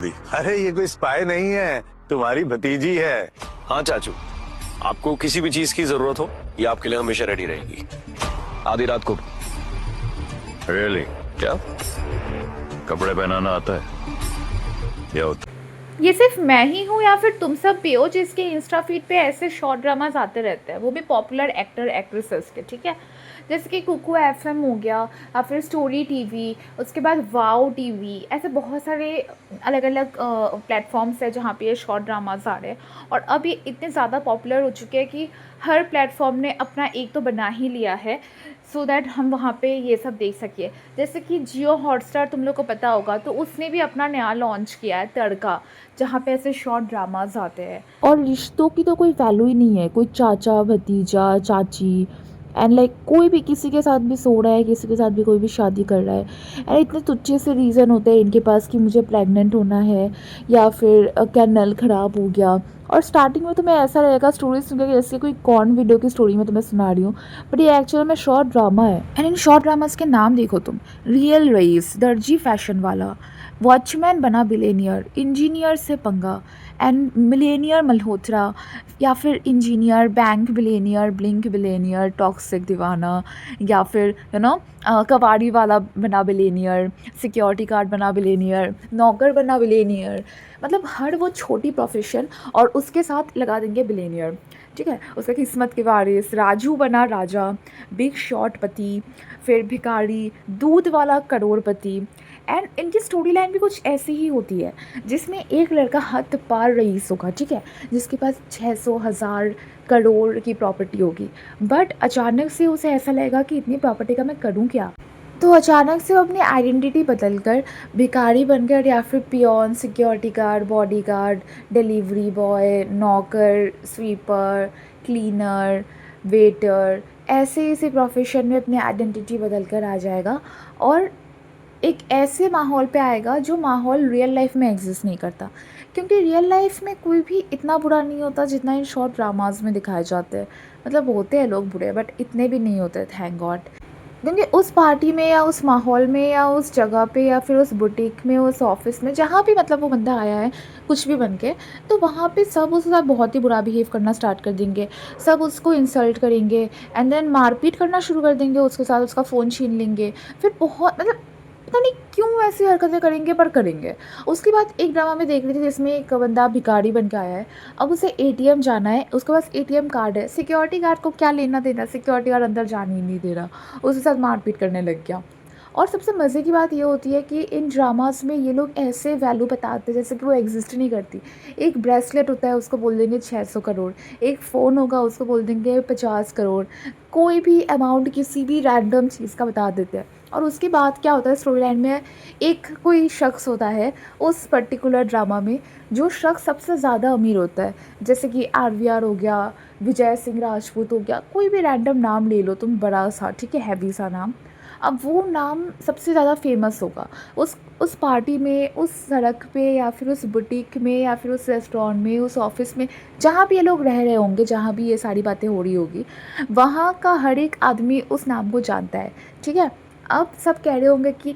अरे ये कोई स्पाई नहीं है, तुम्हारी भतीजी है। हाँ चाचू, आपको किसी भी चीज की जरूरत हो ये आपके लिए हमेशा रेडी रहेगी, आधी रात को। रियली? क्या? कपड़े पहनाना आता है? क्या होता ये सिर्फ मैं ही हूँ या फिर तुम सब भी हो जिसके इंस्टा फीड पे ऐसे शॉर्ट ड्रामाज आते रहते हैं, वो भी पॉपुलर एक्टर एक्ट्रेसेस के, ठीक है। जैसे कि कुकू एफएम हो गया या फिर स्टोरी टीवी, उसके बाद वाओ टीवी, ऐसे बहुत सारे अलग अलग प्लेटफॉर्म्स है जहाँ पे ये शॉर्ट ड्रामाज आ रहे हैं। और अब ये इतने ज़्यादा पॉपुलर हो चुके हैं कि हर प्लेटफॉर्म ने अपना एक तो बना ही लिया है सो दैट हम वहाँ पे ये सब देख सकिए। जैसे कि जियो हॉटस्टार तुम लोग को पता होगा, तो उसने भी अपना नया लॉन्च किया है तड़का, जहाँ पे ऐसे शॉर्ट ड्रामाज आते हैं। और रिश्तों की तो कोई वैल्यू ही नहीं है, कोई चाचा भतीजा चाची एंड लाइक कोई भी किसी के साथ भी सो रहा है, किसी के साथ भी कोई भी शादी कर रहा है। एंड इतने तुच्छे से रीज़न होते हैं इनके पास कि मुझे प्रेग्नेंट होना है या फिर क्या नल ख़राब हो गया। और स्टार्टिंग में तो मैं ऐसा रहेगा स्टोरी सुन के जैसे कोई कॉर्न वीडियो की स्टोरी में तुम्हें सुना रही हूँ, बट ये एक्चुअल में शॉर्ट ड्रामा है। एंड इन शॉर्ट ड्रामास के नाम देखो तुम, रियल रईस, दर्जी फैशन वाला, वॉचमैन बना बिलेनियर, इंजीनियर से पंगा एंड मिलेनियर मल्होत्रा, या फिर engineer bank billionaire, blink billionaire, toxic दीवाना, या फिर कबाड़ी वाला बना बिलेनियर, सिक्योरिटी गार्ड बना बिलेनियर, नौकर बना बिलेनियर। मतलब हर वो छोटी प्रोफेशन और उसके साथ लगा देंगे बिलेनियर, ठीक है। उसका किस्मत के वारिस, राजू बना राजा, बिग शॉट पति, फिर भिखारी, दूध वाला करोड़पति। एंड इनकी स्टोरी लाइन भी कुछ ऐसी ही होती है जिसमें एक लड़का हद पार रईस होगा, ठीक है, जिसके पास 600,000 करोड़ की प्रॉपर्टी होगी। बट अचानक से उसे ऐसा लगेगा कि इतनी प्रॉपर्टी का मैं करूँ क्या। तो अचानक से वो अपनी आइडेंटिटी बदल कर भिखारी बनकर या फिर peon, security guard, bodyguard, delivery boy, नौकर, स्वीपर, क्लीनर, वेटर, ऐसे ऐसे प्रोफेशन में अपनी आइडेंटिटी बदल कर आ जाएगा और एक ऐसे माहौल पे आएगा जो माहौल रियल लाइफ में एग्जिस्ट नहीं करता। क्योंकि रियल लाइफ में कोई भी इतना बुरा नहीं होता जितना इन शॉर्ट ड्रामाज में दिखाए जाते हैं। मतलब होते हैं लोग बुरे, बट इतने भी नहीं होते, थैंक गॉड। क्योंकि उस पार्टी में या उस माहौल में या उस जगह पे या फिर उस बुटीक में, उस ऑफिस में, जहाँ भी मतलब वो बंदा आया है कुछ भी बन के, तो वहाँ पे सब उसके साथ बहुत ही बुरा बिहेव करना स्टार्ट कर देंगे। सब उसको इंसल्ट करेंगे एंड देन मारपीट करना शुरू कर देंगे उसके साथ, उसका फ़ोन छीन लेंगे। फिर बहुत मतलब पता नहीं क्यों ऐसी हरकतें करेंगे, पर करेंगे। उसके बाद एक ड्रामा में देख रही थी जिसमें एक बंदा भिखारी बन के आया है। अब उसे एटीएम जाना है, उसके पास एटीएम कार्ड है। सिक्योरिटी गार्ड को क्या लेना देना, सिक्योरिटी गार्ड अंदर जाने ही नहीं दे रहा, उसके साथ मारपीट करने लग गया। और सबसे मज़े की बात ये होती है कि इन ड्रामास में ये लोग ऐसे वैल्यू बताते हैं जैसे कि वो एग्जिस्ट नहीं करती। एक ब्रेसलेट होता है, उसको बोल देंगे 600 करोड़। एक फ़ोन होगा, उसको बोल देंगे 50 करोड़। कोई भी अमाउंट किसी भी रैंडम चीज़ का बता देते हैं। और उसके बाद क्या होता है स्टोरी लाइन में, एक कोई शख्स होता है उस पर्टिकुलर ड्रामा में, जो शख्स सबसे ज़्यादा अमीर होता है। जैसे कि आरवीआर हो गया, विजय सिंह राजपूत हो गया, कोई भी रैंडम नाम ले लो तुम, बड़ा सा, ठीक है, हैवी सा नाम। अब वो नाम सबसे ज़्यादा फेमस होगा उस पार्टी में, उस सड़क पे, या फिर उस बुटीक में, या फिर उस रेस्टोरेंट में, उस ऑफिस में, जहाँ भी ये लोग रह रहे होंगे, जहाँ भी ये सारी बातें हो रही होगी, वहाँ का हर एक आदमी उस नाम को जानता है, ठीक है। अब सब कह रहे होंगे कि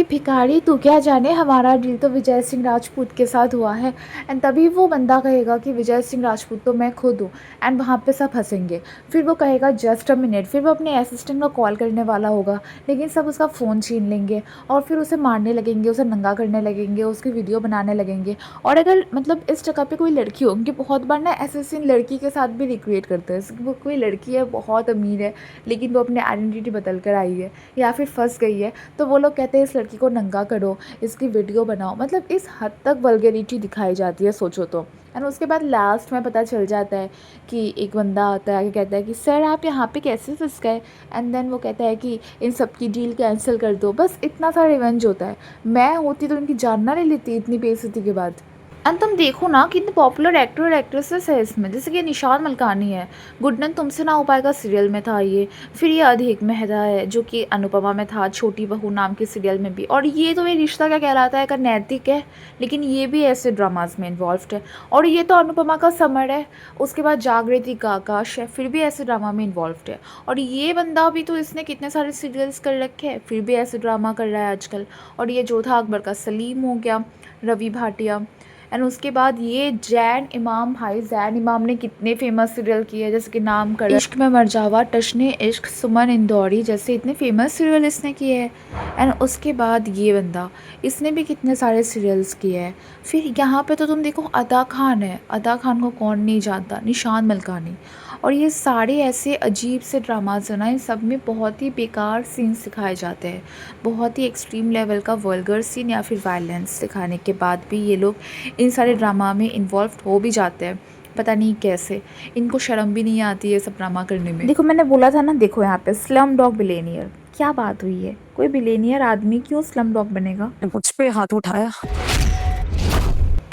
भिखारी तू क्या जाने, हमारा डील तो विजय सिंह राजपूत के साथ हुआ है। एंड तभी वो बंदा कहेगा कि विजय सिंह राजपूत तो मैं खुद हूँ। एंड वहाँ पे सब हंसेंगे। फिर वो कहेगा जस्ट अ मिनट, फिर वो अपने असिस्टेंट को कॉल करने वाला होगा, लेकिन सब उसका फ़ोन छीन लेंगे और फिर उसे मारने लगेंगे, उसे नंगा करने लगेंगे, उसकी वीडियो बनाने लगेंगे। और अगर मतलब इस जगह पे कोई लड़की हो, उनकी बहुत बार ना ऐसे सीन लड़की के साथ भी रिक्रिएट करते हैं। वो कोई लड़की है, बहुत अमीर है, लेकिन वो अपनी आइडेंटिटी बदल कर आई है या फिर फंस गई है, तो वो लोग कहते हैं इस लड़की को नंगा करो, इसकी वीडियो बनाओ। मतलब इस हद तक वल्गैरिटी दिखाई जाती है, सोचो तो। एंड उसके बाद लास्ट में पता चल जाता है कि एक बंदा आता है, कहता है कि सर आप यहाँ पे कैसे फंस गए। एंड देन वो कहता है कि इन सब की डील कैंसिल कर दो। बस इतना सा रिवेंज होता है। मैं होती तो उनकी जान ना ले लेती इतनी बेइज्जती के बाद। एंड तुम देखो ना कितने पॉपुलर एक्टर और एक्ट्रेसेस है इसमें, जैसे कि निशान मलकानी है, गुडनन तुमसे ना हो पाएगा सीरियल में था ये, फिर ये अधिक मेहदा है जो कि अनुपमा में था, छोटी बहू नाम के सीरियल में भी, और ये तो ये रिश्ता क्या कहलाता है, का नैतिक है, लेकिन ये भी ऐसे ड्रामाज में इन्वॉल्व है। और ये तो अनुपमा का समर है, उसके बाद जागृति का आकाश है, फिर भी ऐसे ड्रामा में इन्वॉल्व है। और ये बंदा भी तो इसने कितने सारे सीरियल्स कर रखे हैं, फिर भी ऐसे ड्रामा कर रहा है आजकल। और ये जोधा अकबर का सलीम हो गया, रवि भाटिया, एंड उसके बाद ये जैन इमाम, भाई जैन इमाम ने कितने फेमस सीरियल किए, जैसे कि नाम कर इश्क में मर जावा, टशने इश्क, सुमन इंदौरी, जैसे इतने फेमस सीरियल इसने किए हैं। एंड उसके बाद ये बंदा, इसने भी कितने सारे सीरियल्स किए हैं। फिर यहाँ पे तो तुम देखो अदा खान है, अदा खान को कौन नहीं जानता, निशान मलकानी, और ये सारे ऐसे अजीब से ड्रामाज हैं ना, इन सब में बहुत ही बेकार सीन्स सिखाए जाते हैं, बहुत ही एक्सट्रीम लेवल का वल्गर सीन या फिर वायलेंस सिखाने के बाद भी ये लोग इन सारे ड्रामा में इन्वॉल्व हो भी जाते हैं, पता नहीं कैसे, इनको शर्म भी नहीं आती है सब ड्रामा करने में। देखो मैंने बोला था ना, देखो यहाँ पे स्लम डॉग बिलेनियर, क्या बात हुई है, कोई बिलेनियर आदमी क्यों स्लम डॉग बनेगा? मुझ पे हाथ उठाया।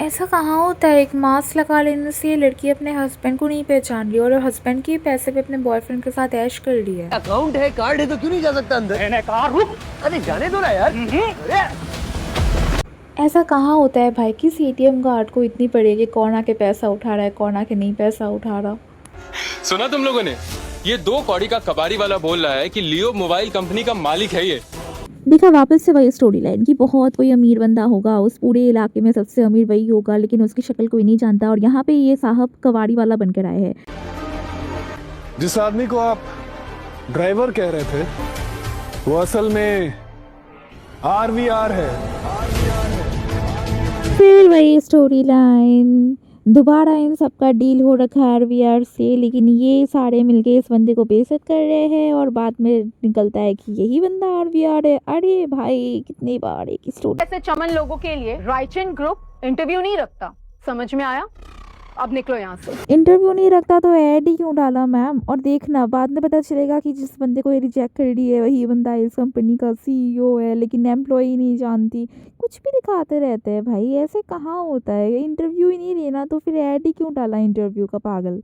ऐसा कहाँ होता है, एक मास्क लगा लेने से ये लड़की अपने हस्बैंड को नहीं पहचान रही और हस्बैंड के पैसे पे अपने बॉयफ्रेंड के साथ ऐश कर रही है। अकाउंट है, कार्ड है, तो क्यों नहीं जा सकता अंदर? मैंने कहा रुक, अरे जाने दो ना यार। ऐसा कहाँ होता है भाई, किस एटीएम कार्ड को इतनी पड़ी कि कौन आके पैसा उठा रहा है, कौन आके नहीं पैसा उठा रहा। सुना तुम लोगों ने, ये 2 कौड़ी का कबाड़ी वाला बोल रहा है कि लियो मोबाइल कंपनी का मालिक है ये। देखा वापस से वही स्टोरी लाइन की, बहुत कोई अमीर बंदा होगा, उस पूरे इलाके में सबसे अमीर वही होगा, लेकिन उसकी शक्ल कोई नहीं जानता, और यहाँ पे ये साहब कबाड़ी वाला बनकर आए हैं। जिस आदमी को आप ड्राइवर कह रहे थे वो असल में RVR है। फिर वही स्टोरी लाइन, दोबारा इन सबका डील हो रखा है RVR से, लेकिन ये सारे मिलके इस बंदे को बेइज्जत कर रहे हैं और बाद में निकलता है कि यही बंदा RVR है। अरे भाई कितनी बार एक ही स्टोरी। ऐसे चमन लोगों के लिए राइचिन ग्रुप इंटरव्यू नहीं रखता, समझ में आया? अब निकलो यहाँ से। इंटरव्यू नहीं रखता तो ऐड ही क्यों डाला मैम? और देखना बाद में पता चलेगा कि जिस बंदे को ये रिजेक्ट कर रही है वही बंदा इस कंपनी का CEO है, लेकिन एम्प्लॉय नहीं जानती। कुछ भी दिखाते रहते हैं भाई, ऐसे कहाँ होता है? इंटरव्यू ही नहीं लेना तो फिर ऐड ही क्यों डाला इंटरव्यू का, पागल।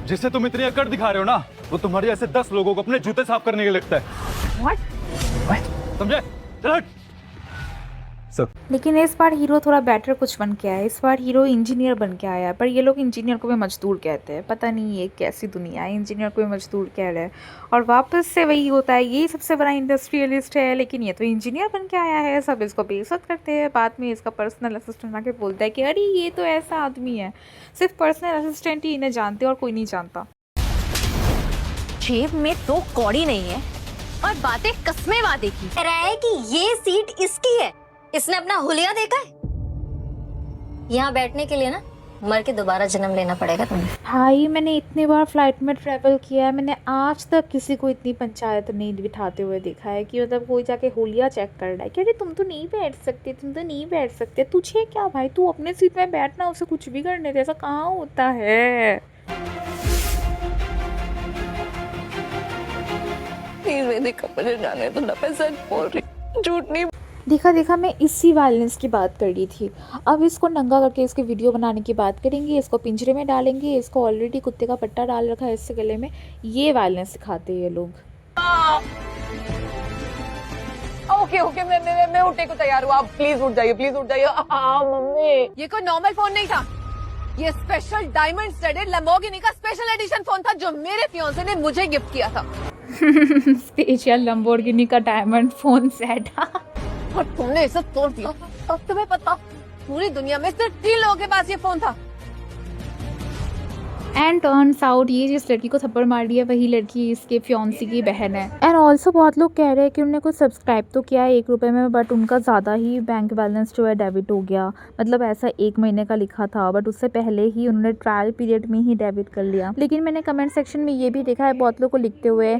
जिससे तुम इतनी अकड़ दिखा रहे हो ना, वो तुम्हारे ऐसे 10 लोगों को अपने जूते साफ करने के लिए लगता है। What? समझे? चल हट। लेकिन इस बार हीरो थोड़ा बेटर कुछ बन के आया, इस बार हीरो इंजीनियर बन के आया, पर ये लोग इंजीनियर को भी मजदूर कहते हैं, पता नहीं ये कैसी दुनिया है, इंजीनियर को भी मजदूर कह रहे हैं। और वापस से वही होता है, ये सबसे बड़ा इंडस्ट्रियलिस्ट है, लेकिन ये तो इंजीनियर बन के आया है, सब इसको बेइज्जत करते हैं। बाद में इसका पर्सनल असिस्टेंट आके बोलता है कि अरे ये तो ऐसा आदमी है, सिर्फ पर्सनल असिस्टेंट ही इन्हें जानते और कोई नहीं जानता। जेब में 2 कौड़ी नहीं है और बातें कसमें वादे की कह रहा है कि ये सीट इसकी है, इसने अपना हुलिया देखा है? यहाँ बैठने के लिए ना मर के दोबारा जन्म लेना पड़ेगा तुम्हें। भाई मैंने इतनी बार फ्लाइट में ट्रैवल किया है, मैंने आज तक किसी को इतनी पंचायत नहीं बिठाते हुए देखा है कि मतलब कोई जाके होलिया चेक कर रहा है कि अरे तुम तो नहीं बैठ सकते, तुम तो नहीं बैठ सकते, तुझे क्या भाई, तू अपने सीट में बैठना, उसे कुछ भी करने दे। ऐसा कहाँ होता है? मेरे कपड़े जाने तो ना, मैं सच बोल रही, झूठ नहीं। देखा देखा मैं इसी वायलेंस की बात कर रही थी। अब इसको नंगा करके इसके वीडियो बनाने की बात करेंगे, इसको पिंजरे में डालेंगे, इसको ऑलरेडी कुत्ते का पट्टा डाल रखा है इससे गले में। ये वायलेंस सिखाते हैं ये लोग। ओके मैं उठने को तैयार हूँ, आप प्लीज उठ जाइए, प्लीज उठ जाइए। मम्मी, ये कोई नॉर्मल फोन नहीं था, ये स्पेशल डायमंड स्टडेड लैम्बोर्गिनी का स्पेशल एडिशन फोन था जो मेरे फियांसे ने मुझे गिफ्ट किया था। स्पेशल लैम्बोर्गिनी का डायमंड फोन सेट। और तुमने इसे तोड़ दिया। अब तुम्हें पता, पूरी दुनिया में सिर्फ 3 लोगों के पास ये फोन था। एंड टर्न्स आउट ये जिस लड़की को थप्पड़ मार रही है वही लड़की इसके फियांसी की बहन है। एंड ऑल्सो बहुत लोग कह रहे हैं कि उन्होंने कुछ सब्सक्राइब तो किया है 1 रुपये में, बट उनका ज़्यादा ही बैंक बैलेंस जो है डेबिट हो गया। मतलब ऐसा 1 महीने का लिखा था, बट उससे पहले ही उन्होंने ट्रायल पीरियड में ही डेबिट कर लिया। लेकिन मैंने कमेंट सेक्शन में ये भी देखा है बहुत लोग को लिखते हुए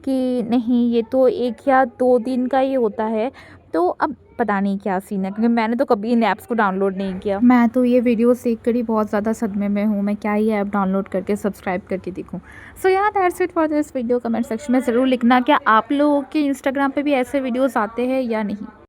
कि नहीं ये तो 1 या 2 दिन का ही होता है। तो अब पता नहीं क्या सीन है, क्योंकि मैंने तो कभी इन ऐप्स को डाउनलोड नहीं किया। मैं तो ये वीडियो देख कर ही बहुत ज़्यादा सदमे में हूँ, मैं क्या ही ऐप डाउनलोड करके सब्सक्राइब करके देखूँ। सो यार that's it for this video. Comment section में ज़रूर लिखना क्या आप लोगों के इंस्टाग्राम पे भी ऐसे वीडियोस आते हैं या नहीं।